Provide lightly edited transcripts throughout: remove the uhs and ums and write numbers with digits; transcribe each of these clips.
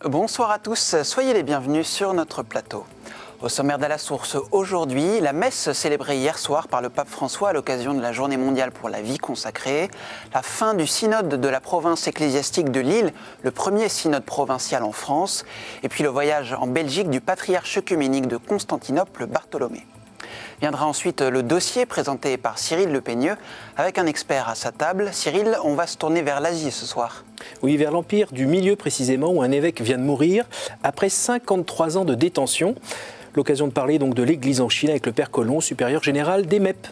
Bonsoir à tous, soyez les bienvenus sur notre plateau. Au sommaire d'À la Source aujourd'hui, la messe célébrée hier soir par le pape François à l'occasion de la Journée mondiale pour la vie consacrée, la fin du synode de la province ecclésiastique de Lille, le premier synode provincial en France, et puis le voyage en Belgique du patriarche œcuménique de Constantinople, Bartholomée. Viendra ensuite le dossier présenté par Cyril Lepeigneux avec un expert à sa table. Cyril, on va se tourner vers l'Asie ce soir. Oui, vers l'Empire du Milieu précisément, où un évêque vient de mourir après 53 ans de détention. L'occasion de parler donc de l'Église en Chine avec le Père Colomb, supérieur général des MEP.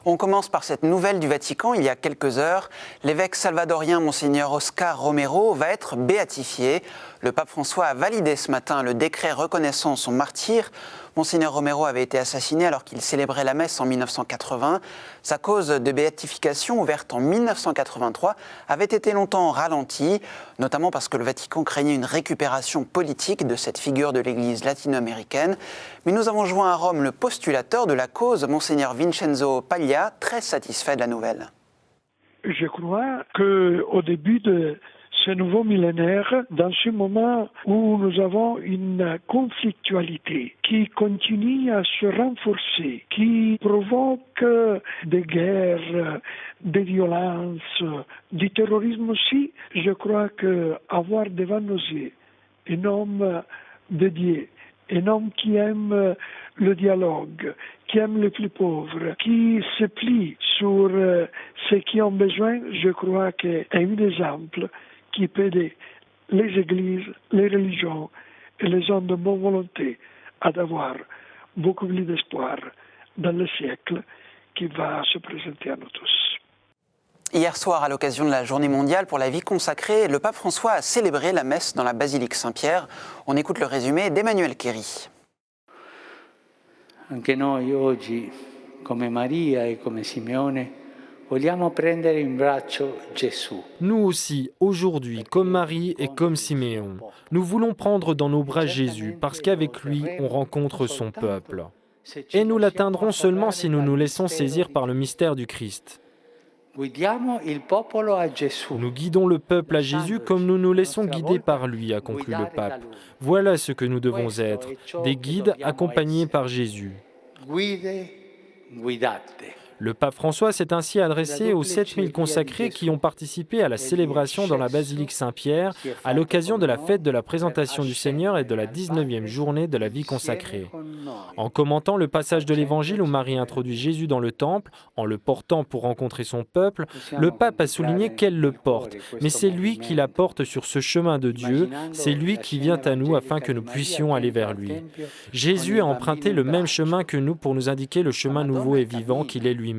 On commence par cette nouvelle du Vatican. Il y a quelques heures, l'évêque salvadorien Monseigneur Oscar Romero va être béatifié. Le pape François a validé ce matin le décret reconnaissant son martyre. Monseigneur Romero avait été assassiné alors qu'il célébrait la messe en 1980. Sa cause de béatification, ouverte en 1983, avait été longtemps ralentie, notamment parce que le Vatican craignait une récupération politique de cette figure de l'Église latino-américaine. Mais nous avons joint à Rome le postulateur de la cause, Monseigneur Vincenzo Paglia, très satisfait de la nouvelle. Je crois qu'au début de ce nouveau millénaire, dans ce moment où nous avons une conflictualité qui continue à se renforcer, qui provoque des guerres, des violences, du terrorisme aussi, je crois qu'avoir devant nos yeux un homme dédié, un homme qui aime le dialogue, qui aime les plus pauvres, qui se plie sur ceux qui ont besoin, je crois que c'est un exemple qui peut aider les églises, les religions et les hommes de bonne volonté à avoir beaucoup plus d'espoir dans le siècle qui va se présenter à nous tous. Hier soir, à l'occasion de la Journée mondiale pour la vie consacrée, le pape François a célébré la messe dans la basilique Saint-Pierre. On écoute le résumé d'Emmanuel Kéry. Anche noi oggi, come Maria e come Simeone, vogliamo prendere in braccio Gesù. Nous aussi, aujourd'hui, comme Marie et comme Siméon, nous voulons prendre dans nos bras Jésus parce qu'avec lui, on rencontre son peuple. Et nous l'atteindrons seulement si nous nous laissons saisir par le mystère du Christ. Nous guidons le peuple à Jésus comme nous nous laissons guider par lui, a conclu le pape. Voilà ce que nous devons être, des guides accompagnés par Jésus. Le pape François s'est ainsi adressé aux 7000 consacrés qui ont participé à la célébration dans la basilique Saint-Pierre à l'occasion de la fête de la présentation du Seigneur et de la 19e journée de la vie consacrée. En commentant le passage de l'Évangile où Marie introduit Jésus dans le temple, en le portant pour rencontrer son peuple, le pape a souligné qu'elle le porte, mais c'est lui qui la porte sur ce chemin de Dieu, c'est lui qui vient à nous afin que nous puissions aller vers lui. Jésus a emprunté le même chemin que nous pour nous indiquer le chemin nouveau et vivant qu'il est lui-même.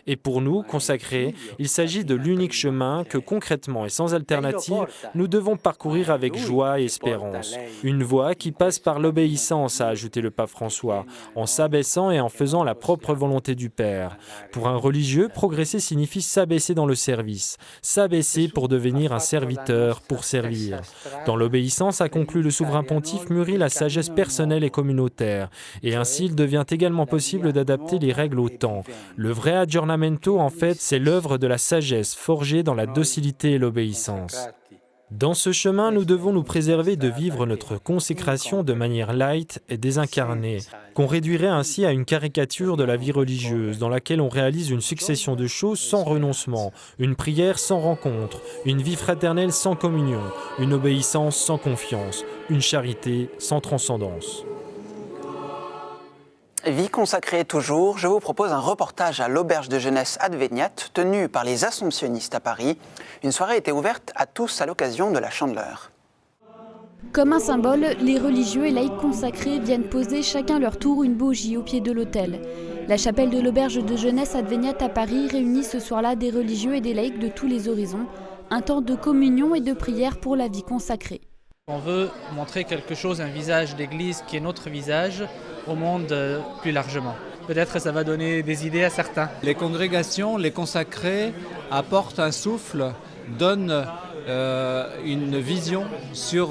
Et pour nous, consacrés, il s'agit de l'unique chemin que concrètement et sans alternative, nous devons parcourir avec joie et espérance. Une voie qui passe par l'obéissance, a ajouté le pape François, en s'abaissant et en faisant la propre volonté du Père. Pour un religieux, progresser signifie s'abaisser dans le service, s'abaisser pour devenir un serviteur, pour servir. Dans l'obéissance, a conclu le souverain pontife, mûrit la sagesse personnelle et communautaire, et ainsi il devient également possible d'adapter les règles au temps. Le vrai aggiornamento, en fait, c'est l'œuvre de la sagesse forgée dans la docilité et l'obéissance. Dans ce chemin, nous devons nous préserver de vivre notre consécration de manière light et désincarnée, qu'on réduirait ainsi à une caricature de la vie religieuse, dans laquelle on réalise une succession de choses sans renoncement, une prière sans rencontre, une vie fraternelle sans communion, une obéissance sans confiance, une charité sans transcendance. Vie consacrée toujours, je vous propose un reportage à l'auberge de jeunesse Adveniat, tenue par les Assomptionnistes à Paris. Une soirée était ouverte à tous à l'occasion de la Chandeleur. Comme un symbole, les religieux et laïcs consacrés viennent poser chacun leur tour une bougie au pied de l'autel. La chapelle de l'auberge de jeunesse Adveniat à Paris réunit ce soir-là des religieux et des laïcs de tous les horizons. Un temps de communion et de prière pour la vie consacrée. On veut montrer quelque chose, un visage d'église qui est notre visage au monde plus largement. Peut-être que ça va donner des idées à certains. Les congrégations, les consacrés apportent un souffle, donnent une vision sur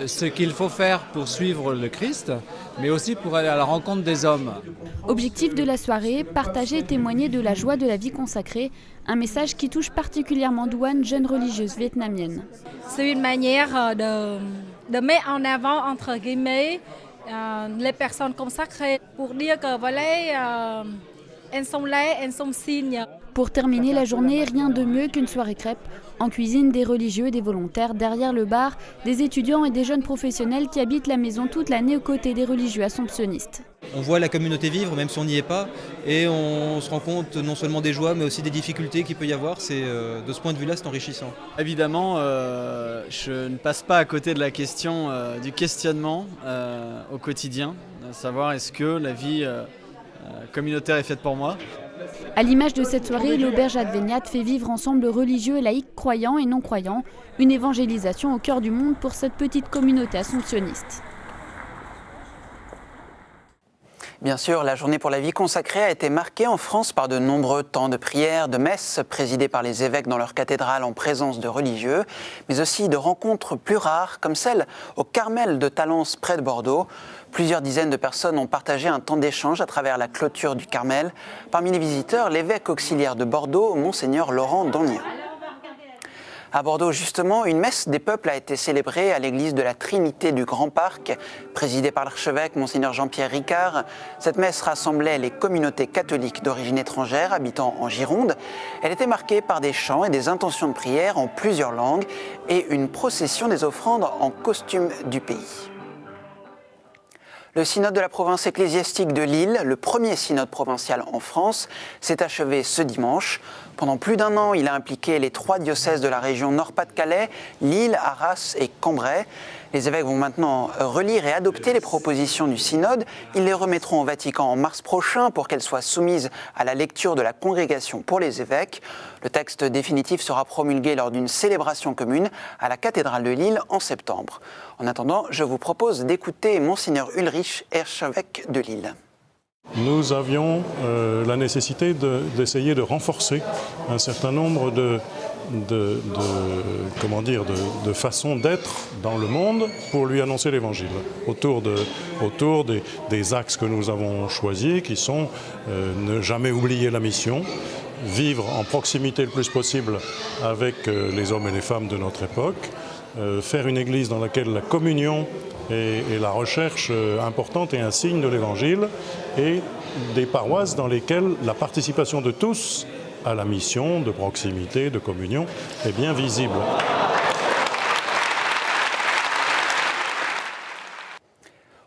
ce qu'il faut faire pour suivre le Christ, mais aussi pour aller à la rencontre des hommes. Objectif de la soirée, partager et témoigner de la joie de la vie consacrée, un message qui touche particulièrement Douane, jeune religieuse vietnamienne. C'est une manière de mettre en avant, entre guillemets, les personnes consacrées pour dire que voilà, elles sont là, elles sont signes. Pour terminer la journée, rien de mieux qu'une soirée crêpe. En cuisine, des religieux et des volontaires, derrière le bar, des étudiants et des jeunes professionnels qui habitent la maison toute l'année aux côtés des religieux assomptionnistes. On voit la communauté vivre, même si on n'y est pas, et on se rend compte non seulement des joies, mais aussi des difficultés qu'il peut y avoir. De ce point de vue-là, c'est enrichissant. Évidemment, je ne passe pas à côté de la question du questionnement au quotidien, à savoir est-ce que la vie communautaire est faite pour moi. À l'image de cette soirée, l'auberge Adveniat fait vivre ensemble religieux et laïcs, croyants et non-croyants, une évangélisation au cœur du monde pour cette petite communauté assomptionniste. Bien sûr, la journée pour la vie consacrée a été marquée en France par de nombreux temps de prière, de messes présidées par les évêques dans leur cathédrale en présence de religieux, mais aussi de rencontres plus rares comme celle au Carmel de Talence près de Bordeaux. Plusieurs dizaines de personnes ont partagé un temps d'échange à travers la clôture du Carmel. Parmi les visiteurs, l'évêque auxiliaire de Bordeaux, Monseigneur Laurent Donlien. À Bordeaux, justement, une messe des peuples a été célébrée à l'église de la Trinité du Grand Parc, présidée par l'archevêque Monseigneur Jean-Pierre Ricard. Cette messe rassemblait les communautés catholiques d'origine étrangère habitant en Gironde. Elle était marquée par des chants et des intentions de prière en plusieurs langues et une procession des offrandes en costume du pays. Le synode de la province ecclésiastique de Lille, le premier synode provincial en France, s'est achevé ce dimanche. Pendant plus d'un an, il a impliqué les 3 diocèses de la région Nord-Pas-de-Calais, Lille, Arras et Cambrai. Les évêques vont maintenant relire et adopter les propositions du synode. Ils les remettront au Vatican en mars prochain pour qu'elles soient soumises à la lecture de la congrégation pour les évêques. Le texte définitif sera promulgué lors d'une célébration commune à la cathédrale de Lille en septembre. En attendant, je vous propose d'écouter Monseigneur Ulrich, archevêque de Lille. Nous avions la nécessité d'essayer de renforcer un certain nombre de façons d'être dans le monde pour lui annoncer l'Évangile, autour des axes que nous avons choisis, qui sont ne jamais oublier la mission, vivre en proximité le plus possible avec les hommes et les femmes de notre époque, faire une église dans laquelle la communion est la recherche importante et un signe de l'Évangile, et des paroisses dans lesquelles la participation de tous à la mission de proximité, de communion, est bien visible.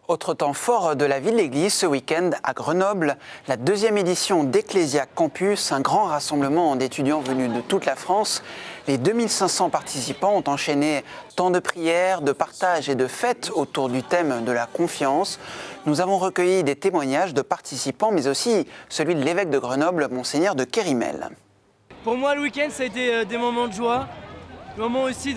Autre temps fort de la vie de l'Église ce week-end à Grenoble, la 2e édition d'Ecclesia Campus, un grand rassemblement d'étudiants venus de toute la France. Les 2500 participants ont enchaîné temps de prière, de partage et de fête autour du thème de la confiance. Nous avons recueilli des témoignages de participants, mais aussi celui de l'évêque de Grenoble, Monseigneur de Kérimel. Pour moi, le week-end, ça a été des moments de joie, des moments aussi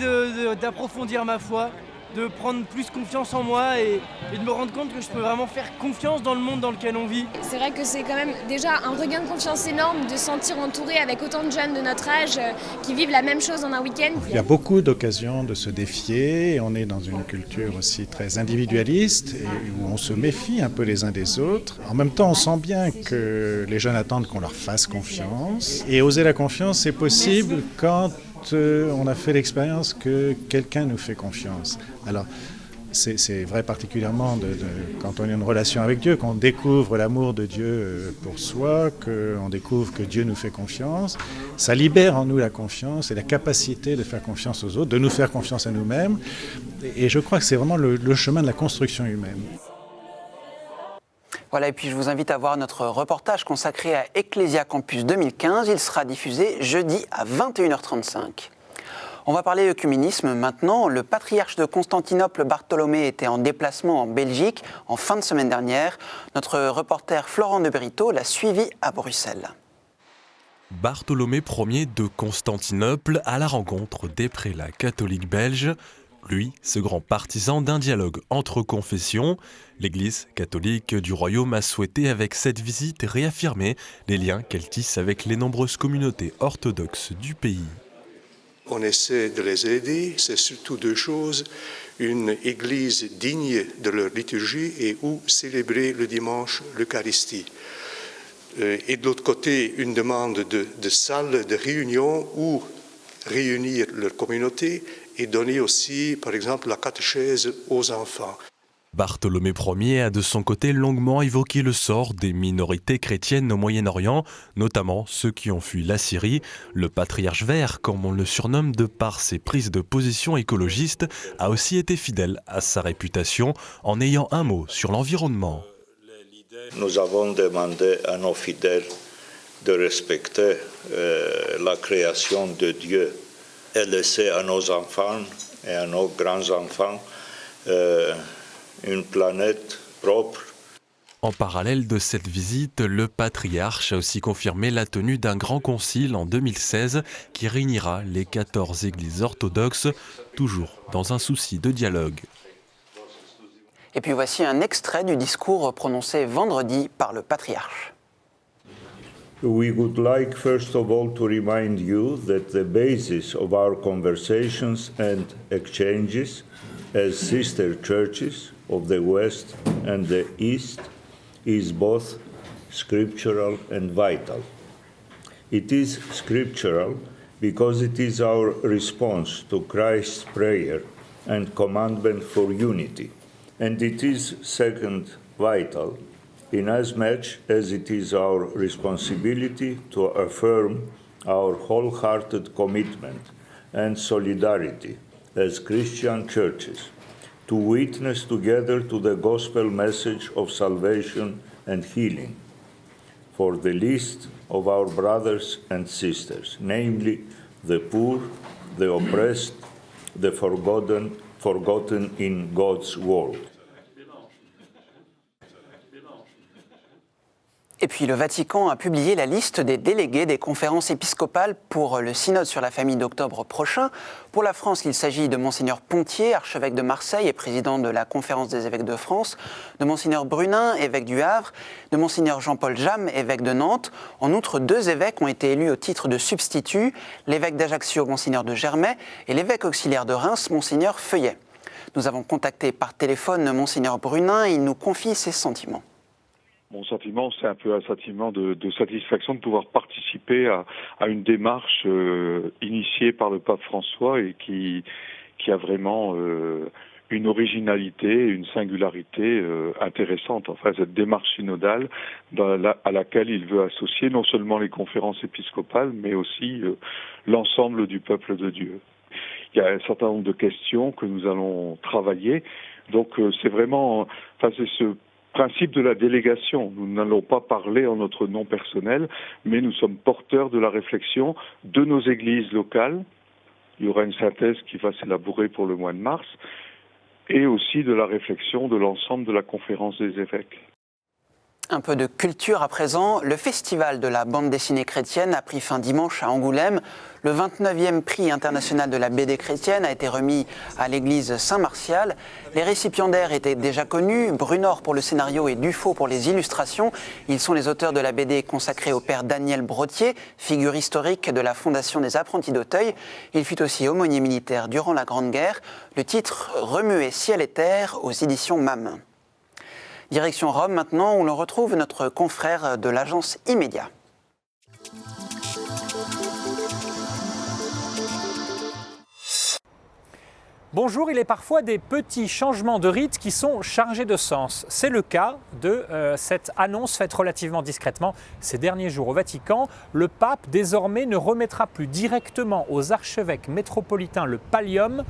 d'approfondir ma foi, de prendre plus confiance en moi et de me rendre compte que je peux vraiment faire confiance dans le monde dans lequel on vit. C'est vrai que c'est quand même déjà un regain de confiance énorme de se sentir entouré avec autant de jeunes de notre âge qui vivent la même chose en un week-end. Il y a beaucoup d'occasions de se défier, et on est dans une culture aussi très individualiste et où on se méfie un peu les uns des autres. En même temps, on sent bien que les jeunes attendent qu'on leur fasse confiance, et oser la confiance, c'est possible quand on a fait l'expérience que quelqu'un nous fait confiance. Alors, c'est vrai particulièrement quand on a une relation avec Dieu, qu'on découvre l'amour de Dieu pour soi, qu'on découvre que Dieu nous fait confiance. Ça libère en nous la confiance et la capacité de faire confiance aux autres, de nous faire confiance à nous-mêmes. Et je crois que c'est vraiment le chemin de la construction humaine. Voilà, et puis je vous invite à voir notre reportage consacré à Ecclesia Campus 2015. Il sera diffusé jeudi à 21h35. On va parler œcuménisme maintenant. Le patriarche de Constantinople, Bartholomée, était en déplacement en Belgique en fin de semaine dernière. Notre reporter Florent de Brito l'a suivi à Bruxelles. Bartholomée Ier de Constantinople à la rencontre des prélats catholiques belges. Lui, ce grand partisan d'un dialogue entre confessions, l'Église catholique du royaume a souhaité avec cette visite réaffirmer les liens qu'elle tisse avec les nombreuses communautés orthodoxes du pays. On essaie de les aider. C'est surtout deux choses. Une église digne de leur liturgie et où célébrer le dimanche l'Eucharistie. Et de l'autre côté, une demande de salles de réunion où réunir leur communauté et donner aussi, par exemple, la catéchèse aux enfants. Bartholomé Ier a de son côté longuement évoqué le sort des minorités chrétiennes au Moyen-Orient, notamment ceux qui ont fui la Syrie. Le patriarche vert, comme on le surnomme de par ses prises de position écologistes, a aussi été fidèle à sa réputation en ayant un mot sur l'environnement. Nous avons demandé à nos fidèles de respecter la création de Dieu et laisser à nos enfants et à nos grands-enfants une planète propre. En parallèle de cette visite, le patriarche a aussi confirmé la tenue d'un grand concile en 2016 qui réunira les 14 églises orthodoxes, toujours dans un souci de dialogue. Et puis voici un extrait du discours prononcé vendredi par le patriarche. We would like first of all to remind you that the basis of our conversations and exchanges as sister churches of the West and the East is both scriptural and vital. It is scriptural because it is our response to Christ's prayer and commandment for unity. And it is, second, vital, inasmuch as it is our responsibility to affirm our wholehearted commitment and solidarity as Christian churches, to witness together to the gospel message of salvation and healing for the least of our brothers and sisters, namely the poor, the oppressed, the forgotten in God's world. Et puis le Vatican a publié la liste des délégués des conférences épiscopales pour le synode sur la famille d'octobre prochain. Pour la France, il s'agit de Monseigneur Pontier, archevêque de Marseille et président de la Conférence des évêques de France, de Monseigneur Brunin, évêque du Havre, de Monseigneur Jean-Paul Jamme, évêque de Nantes. En outre, 2 évêques ont été élus au titre de substitut, l'évêque d'Ajaccio, Monseigneur de Germay, et l'évêque auxiliaire de Reims, Monseigneur Feuillet. Nous avons contacté par téléphone Monseigneur Brunin et il nous confie ses sentiments. Mon sentiment, c'est un peu un sentiment de satisfaction de pouvoir participer à une démarche initiée par le pape François et qui a vraiment une originalité, une singularité intéressante. Enfin, cette démarche synodale à laquelle il veut associer non seulement les conférences épiscopales, mais aussi l'ensemble du peuple de Dieu. Il y a un certain nombre de questions que nous allons travailler. Donc, c'est vraiment, enfin, c'est ce principe de la délégation. Nous n'allons pas parler en notre nom personnel, mais nous sommes porteurs de la réflexion de nos églises locales. Il y aura une synthèse qui va s'élaborer pour le mois de mars, et aussi de la réflexion de l'ensemble de la conférence des évêques. Un peu de culture à présent. Le festival de la bande dessinée chrétienne a pris fin dimanche à Angoulême. Le 29e prix international de la BD chrétienne a été remis à l'église Saint-Martial. Les récipiendaires étaient déjà connus, Brunor pour le scénario et Dufaux pour les illustrations. Ils sont les auteurs de la BD consacrée au père Daniel Brottier, figure historique de la Fondation des Apprentis d'Auteuil. Il fut aussi aumônier militaire durant la Grande Guerre. Le titre « Remuer ciel et terre » aux éditions MAM. Direction Rome maintenant, où l'on retrouve notre confrère de l'agence Immédia. Bonjour, il est parfois des petits changements de rite qui sont chargés de sens. C'est le cas de cette annonce faite relativement discrètement ces derniers jours au Vatican. Le pape désormais ne remettra plus directement aux archevêques métropolitains le pallium.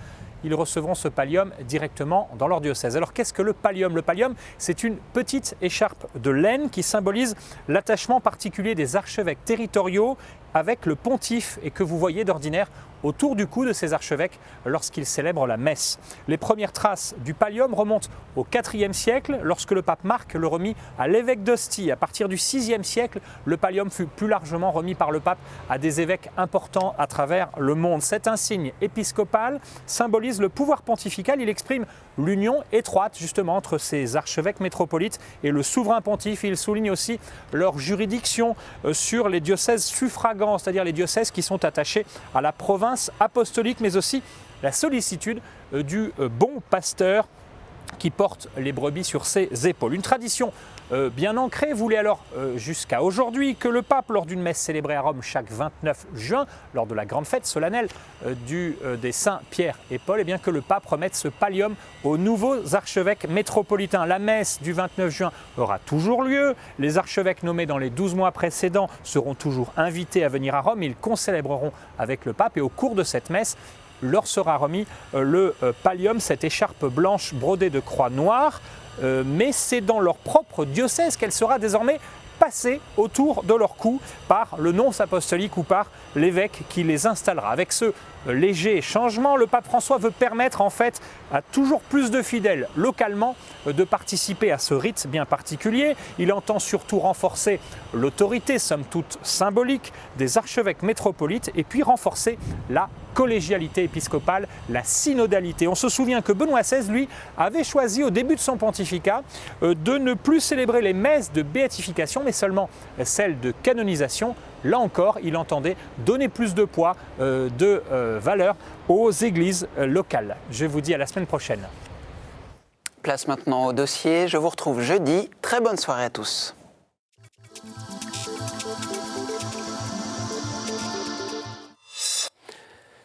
Ils recevront ce pallium directement dans leur diocèse. Alors qu'est-ce que le pallium ? Le pallium, c'est une petite écharpe de laine qui symbolise l'attachement particulier des archevêques territoriaux avec le pontife et que vous voyez d'ordinaire autour du cou de ces archevêques lorsqu'ils célèbrent la messe. Les premières traces du pallium remontent au IVe siècle lorsque le pape Marc le remit à l'évêque d'Ostie. À partir du VIe siècle, le pallium fut plus largement remis par le pape à des évêques importants à travers le monde. Cet insigne épiscopal symbolise le pouvoir pontifical. Il exprime l'union étroite justement entre ces archevêques métropolites et le souverain pontife. Il souligne aussi leur juridiction sur les diocèses suffragants suffragants, c'est-à-dire les diocèses qui sont attachés à la province apostolique, mais aussi la sollicitude du bon pasteur qui porte les brebis sur ses épaules. Une tradition bien ancrée voulait alors jusqu'à aujourd'hui que le pape, lors d'une messe célébrée à Rome chaque 29 juin, lors de la grande fête solennelle des saints Pierre et Paul, eh bien que le pape remette ce pallium aux nouveaux archevêques métropolitains. La messe du 29 juin aura toujours lieu. Les archevêques nommés dans les 12 mois précédents seront toujours invités à venir à Rome. Ils concélébreront avec le pape et au cours de cette messe, leur sera remis le pallium, cette écharpe blanche brodée de croix noire, mais c'est dans leur propre diocèse qu'elle sera désormais passée autour de leur cou par le nonce apostolique ou par l'évêque qui les installera. Avec ce léger changement, le pape François veut permettre en fait à toujours plus de fidèles localement de participer à ce rite bien particulier. Il entend surtout renforcer l'autorité, somme toute symbolique, des archevêques métropolites et puis renforcer la collégialité épiscopale, la synodalité. On se souvient que Benoît XVI, lui, avait choisi au début de son pontificat de ne plus célébrer les messes de béatification, mais seulement celles de canonisation. Là encore, il entendait donner plus de poids, de valeur aux églises locales. Je vous dis à la semaine prochaine. Place maintenant au dossier. Je vous retrouve jeudi. Très bonne soirée à tous.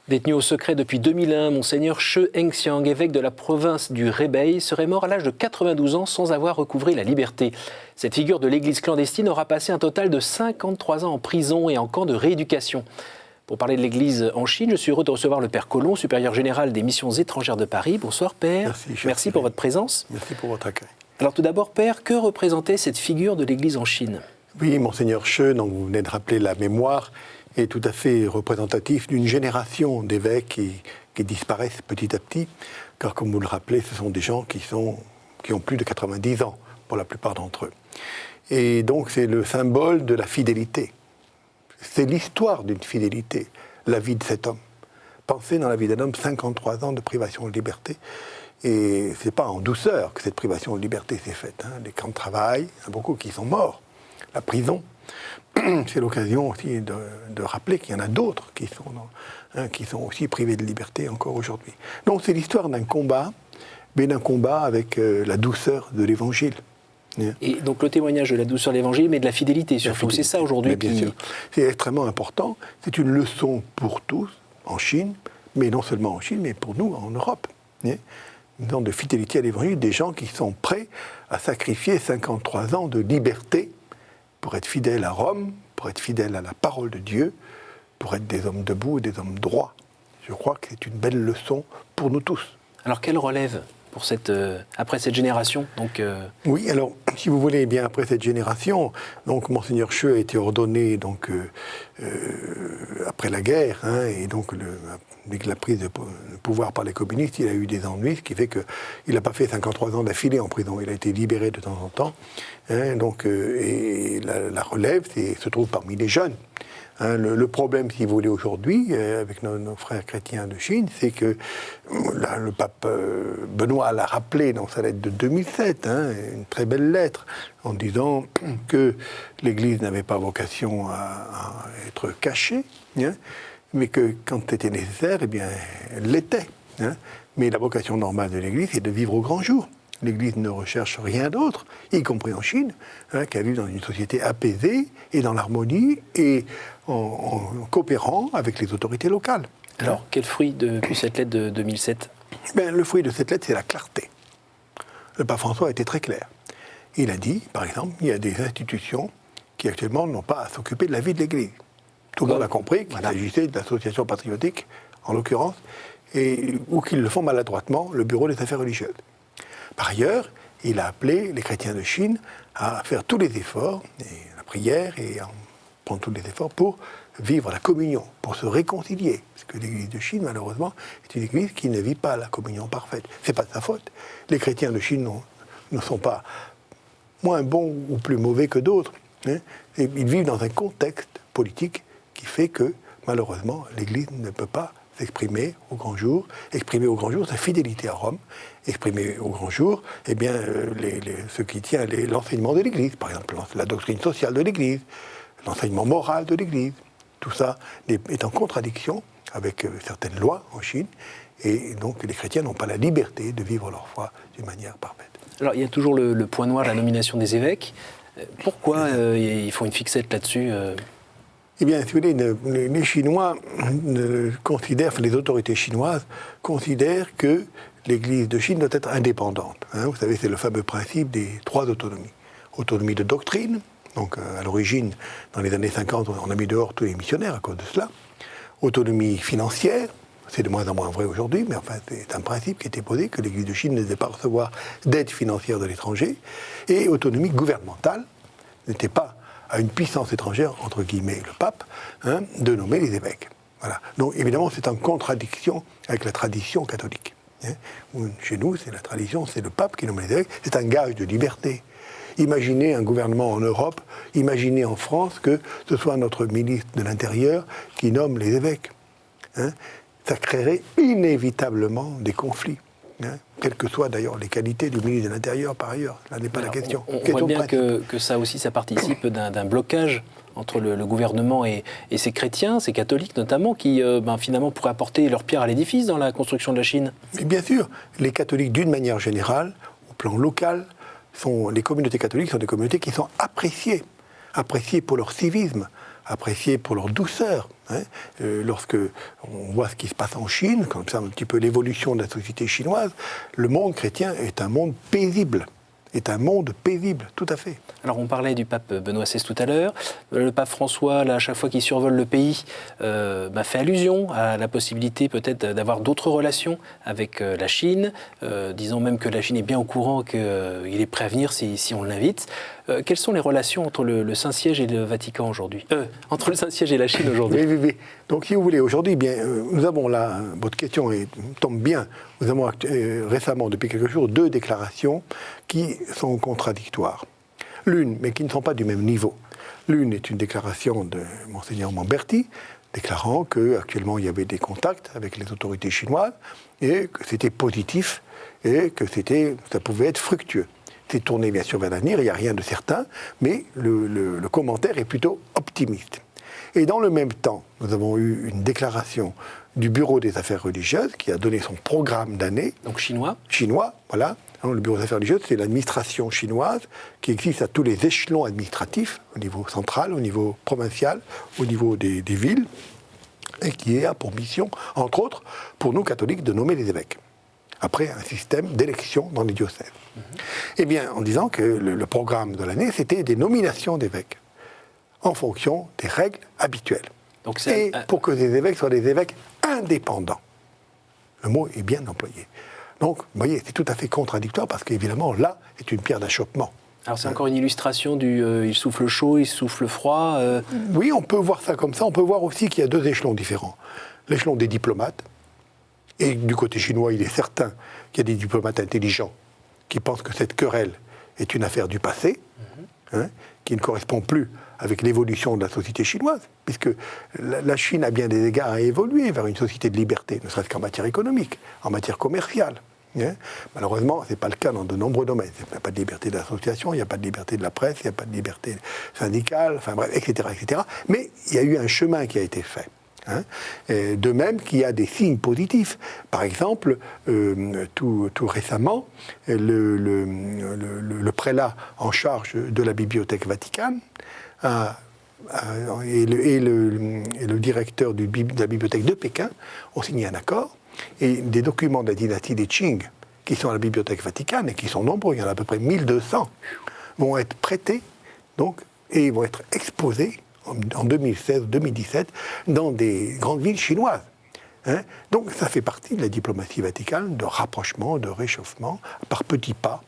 Détenu au secret depuis 2001, Monseigneur Che Hengxiang, évêque de la province du Hebei, serait mort à l'âge de 92 ans sans avoir recouvré la liberté. Cette figure de l'église clandestine aura passé un total de 53 ans en prison et en camp de rééducation. Pour parler de l'église en Chine, je suis heureux de recevoir le Père Collomb, supérieur général des missions étrangères de Paris. Bonsoir Père. Merci pour votre présence. Merci pour votre accueil. Alors tout d'abord Père, que représentait cette figure de l'église en Chine ? Oui, Monseigneur Che, dont vous venez de rappeler la mémoire, est tout à fait représentatif d'une génération d'évêques qui disparaissent petit à petit, car comme vous le rappelez, ce sont des gens qui ont plus de 90 ans, pour la plupart d'entre eux. Et donc c'est le symbole de la fidélité. C'est l'histoire d'une fidélité, la vie de cet homme. Pensez dans la vie d'un homme, 53 ans de privation de liberté, et ce n'est pas en douceur que cette privation de liberté s'est faite. Les camps de travail, il y en a beaucoup qui sont morts. La prison, c'est l'occasion aussi de rappeler qu'il y en a d'autres qui sont aussi privés de liberté encore aujourd'hui. Donc c'est l'histoire d'un combat, mais d'un combat avec la douceur de l'Évangile. Et donc le témoignage de la douceur de l'Évangile, mais de la fidélité surtout, c'est ça aujourd'hui bien sûr. C'est extrêmement important, c'est une leçon pour tous, en Chine, mais non seulement en Chine, mais pour nous en Europe. Une sorte de fidélité à l'Évangile, des gens qui sont prêts à sacrifier 53 ans de liberté pour être fidèles à Rome, pour être fidèles à la parole de Dieu, pour être des hommes debout et des hommes droits. Je crois que c'est une belle leçon pour nous tous. Alors quelle relève pour après cette génération Oui, alors si vous voulez, bien après cette génération, donc Monseigneur Che a été ordonné donc, après la guerre, et donc dès que la prise de pouvoir par les communistes, il a eu des ennuis, ce qui fait qu'il n'a pas fait 53 ans d'affilée en prison, il a été libéré de temps en temps. Et la relève se trouve parmi les jeunes. Le problème, si vous voulez, aujourd'hui, avec nos frères chrétiens de Chine, c'est que le pape Benoît l'a rappelé dans sa lettre de 2007, une très belle lettre, en disant que l'Église n'avait pas vocation à être cachée, mais que quand c'était nécessaire, eh bien, elle l'était. Mais la vocation normale de l'Église, c'est de vivre au grand jour. L'Église ne recherche rien d'autre, y compris en Chine, qu'à vivre dans une société apaisée et dans l'harmonie et en coopérant avec les autorités locales. Alors, quel fruit depuis cette lettre de 2007 ? Le fruit de cette lettre, c'est la clarté. Le pape François a été très clair. Il a dit, par exemple, il y a des institutions qui actuellement n'ont pas à s'occuper de la vie de l'Église. Tout le monde a compris qu'il s'agissait d'associations patriotiques, en l'occurrence, ou qu'ils le font maladroitement, le Bureau des affaires religieuses. Par ailleurs, il a appelé les chrétiens de Chine à faire tous les efforts, et la prière, et à prendre tous les efforts pour vivre la communion, pour se réconcilier. Parce que l'Église de Chine, malheureusement, est une Église qui ne vit pas la communion parfaite. Ce n'est pas de sa faute. Les chrétiens de Chine ne sont pas moins bons ou plus mauvais que d'autres. Et ils vivent dans un contexte politique qui fait que, malheureusement, l'Église ne peut pas s'exprimer au grand jour, sa fidélité à Rome, exprimer au grand jour ce qui tient l'enseignement de l'Église, par exemple la doctrine sociale de l'Église, l'enseignement moral de l'Église. tout ça est en contradiction avec certaines lois en Chine, et donc les chrétiens n'ont pas la liberté de vivre leur foi d'une manière parfaite. Alors il y a toujours le point noir, la nomination des évêques. Pourquoi ils font une fixette là-dessus Eh bien, si vous voulez, les Chinois considèrent, les autorités chinoises considèrent que l'Église de Chine doit être indépendante. Vous savez, c'est le fameux principe des 3 autonomies. Autonomie de doctrine, donc à l'origine, dans les années 50, on a mis dehors tous les missionnaires à cause de cela. Autonomie financière, c'est de moins en moins vrai aujourd'hui, mais enfin c'est un principe qui était posé, que l'Église de Chine ne devait pas recevoir d'aide financière de l'étranger. Et autonomie gouvernementale, n'était pas à une puissance étrangère, entre guillemets, le pape, de nommer les évêques. Voilà. Donc évidemment, c'est en contradiction avec la tradition catholique. Chez nous, c'est la tradition, c'est le pape qui nomme les évêques, c'est un gage de liberté. Imaginez un gouvernement en Europe, imaginez en France que ce soit notre ministre de l'Intérieur qui nomme les évêques. Ça créerait inévitablement des conflits. Quelles que soient d'ailleurs les qualités du ministre de l'Intérieur par ailleurs. Là n'est pas la question. On voit bien que ça aussi, ça participe d'un blocage entre le gouvernement et ces chrétiens, ces catholiques notamment, qui finalement pourraient apporter leur pierre à l'édifice dans la construction de la Chine. Mais bien sûr, les catholiques d'une manière générale, au plan local, les communautés catholiques sont des communautés qui sont appréciées pour leur civisme, appréciées pour leur douceur. Lorsque on voit ce qui se passe en Chine, comme ça un petit peu l'évolution de la société chinoise, le monde chrétien est un monde paisible. Tout à fait. Alors on parlait du pape Benoît XVI tout à l'heure. Le pape François, là, à chaque fois qu'il survole le pays, fait allusion à la possibilité peut-être d'avoir d'autres relations avec la Chine. Disons même que la Chine est bien au courant qu'il est prêt à venir si on l'invite. Quelles sont les relations entre le Saint-Siège et le Vatican aujourd'hui entre le Saint-Siège et la Chine aujourd'hui? Oui. Donc si vous voulez, aujourd'hui, nous avons là, votre question tombe bien, nous avons récemment, depuis quelques jours, 2 déclarations qui sont contradictoires. L'une, mais qui ne sont pas du même niveau. L'une est une déclaration de Monseigneur Mamberti, déclarant qu'actuellement il y avait des contacts avec les autorités chinoises et que c'était positif et que ça pouvait être fructueux. C'est tourné bien sûr vers l'avenir, il n'y a rien de certain, mais le commentaire est plutôt optimiste. Et dans le même temps, nous avons eu une déclaration du Bureau des Affaires religieuses qui a donné son programme d'année. Donc chinois. Chinois, voilà. Le Bureau des Affaires religieuses, c'est l'administration chinoise qui existe à tous les échelons administratifs, au niveau central, au niveau provincial, au niveau des villes, et qui a pour mission, entre autres, pour nous catholiques, de nommer les évêques, après un système d'élection dans les diocèses. Eh bien, en disant que le programme de l'année, c'était des nominations d'évêques, en fonction des règles habituelles. Donc pour que ces évêques soient des évêques indépendants. Le mot est bien employé. Donc, vous voyez, c'est tout à fait contradictoire parce qu'évidemment, là, c'est une pierre d'achoppement. Alors c'est encore une illustration du il souffle chaud, il souffle froid. Oui, on peut voir ça comme ça. On peut voir aussi qu'il y a 2 échelons différents. L'échelon des diplomates, et du côté chinois, il est certain qu'il y a des diplomates intelligents qui pensent que cette querelle est une affaire du passé, qui ne correspond plus avec l'évolution de la société chinoise, puisque la Chine a bien des égards à évoluer vers une société de liberté, ne serait-ce qu'en matière économique, en matière commerciale. Malheureusement, ce n'est pas le cas dans de nombreux domaines. Il n'y a pas de liberté d'association, il n'y a pas de liberté de la presse, il n'y a pas de liberté syndicale, enfin bref, etc., etc. Mais il y a eu un chemin qui a été fait. De même qu'il y a des signes positifs. Par exemple, tout récemment, le prélat en charge de la Bibliothèque Vaticane et le directeur de la Bibliothèque de Pékin ont signé un accord. Et des documents de la dynastie des Qing, qui sont à la Bibliothèque Vaticane, et qui sont nombreux, il y en a à peu près 1200, vont être prêtés et vont être exposés en 2016-2017 dans des grandes villes chinoises. Donc ça fait partie de la diplomatie vaticane, de rapprochement, de réchauffement, par petits pas.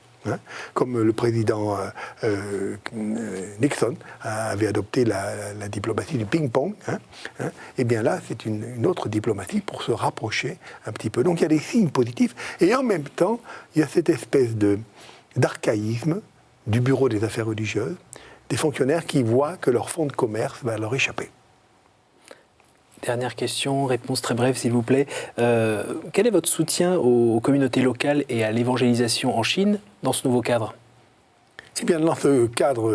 Comme le président Nixon avait adopté la diplomatie du ping-pong, et bien là, c'est une autre diplomatie pour se rapprocher un petit peu. Donc il y a des signes positifs, et en même temps, il y a cette espèce d'archaïsme du Bureau des Affaires religieuses, des fonctionnaires qui voient que leur fonds de commerce va leur échapper. Dernière question, réponse très brève s'il vous plaît. Quel est votre soutien aux communautés locales et à l'évangélisation en Chine dans ce nouveau cadre ? Eh bien, dans ce cadre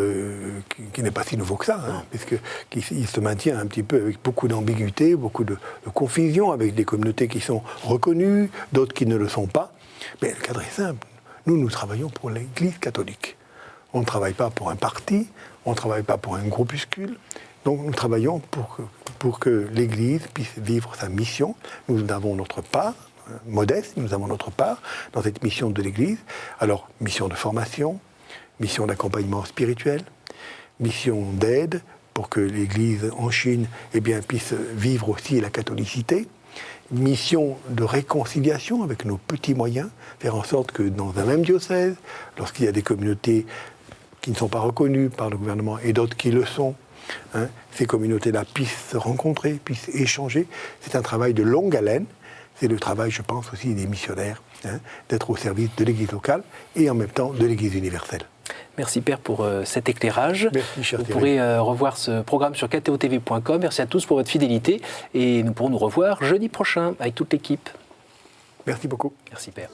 qui n'est pas si nouveau que ça, puisqu'il se maintient un petit peu avec beaucoup d'ambiguïté, beaucoup de confusion, avec des communautés qui sont reconnues, d'autres qui ne le sont pas. Mais le cadre est simple. Nous travaillons pour l'Église catholique. On ne travaille pas pour un parti, on ne travaille pas pour un groupuscule. Donc nous travaillons pour que l'Église puisse vivre sa mission. Nous avons notre part, modeste, nous avons notre part dans cette mission de l'Église. Alors, mission de formation, mission d'accompagnement spirituel, mission d'aide pour que l'Église en Chine puisse vivre aussi la catholicité, mission de réconciliation avec nos petits moyens, faire en sorte que dans un même diocèse, lorsqu'il y a des communautés qui ne sont pas reconnues par le gouvernement et d'autres qui le sont, ces communautés-là puissent se rencontrer, puissent échanger. C'est un travail de longue haleine. C'est le travail, je pense, aussi des missionnaires, d'être au service de l'Église locale et en même temps de l'Église universelle. Merci Père pour cet éclairage. Merci, cher Vous pourrez revoir ce programme sur ktotv.com. Merci à tous pour votre fidélité et nous pourrons nous revoir jeudi prochain avec toute l'équipe. Merci beaucoup. Merci Père.